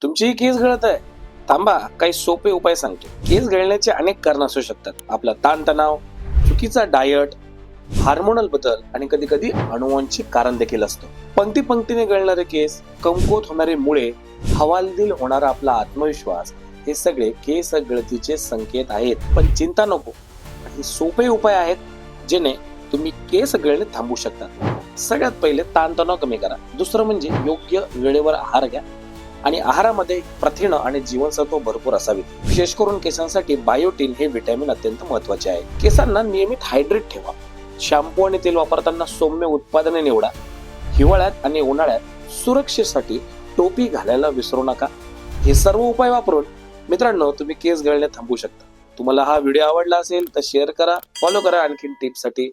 तुमची केस गळत आहे, थांबा, काही सोपे उपाय सांगतो. केस गळण्याचे अनेक कारण असू शकतात. आपला ताणतणाव, चुकीचा डायट, हार्मोनल बदल आणि कधी कधी अणुवांचे कारण देखील असतं. पंक्ती पंक्तीने गळणारे केस, कमकुवत होणारे मुळे, हवालदिल होणारा आपला आत्मविश्वास, हे सगळे केस गळतीचे संकेत आहेत. पण चिंता नको, हे सोपे उपाय आहेत जेणे तुम्ही केस गळणे थांबवू शकता. सगळ्यात पहिले ताणतणाव कमी करा. दुसरं म्हणजे योग्य वेळेवर आहार घ्या आणि आहारामध्ये प्रथिनं आणि जीवनसत्व भरपूर असावीत. विशेष करून केसांसाठी बायोटीन हे व्हिटॅमिन अत्यंत महत्वाचे आहे. केसांना नियमित हायड्रेट ठेवा. शॅम्पू आणि तेल वापरताना सौम्य उत्पादने निवडा. हिवाळ्यात आणि उन्हाळ्यात सुरक्षेसाठी टोपी घालायला विसरू नका. हे सर्व उपाय वापरून मित्रांनो तुम्ही केस गळणे थांबवू शकता. तुम्हाला हा व्हिडिओ आवडला असेल तर शेअर करा, फॉलो करा. आणखीन टिप्ससाठी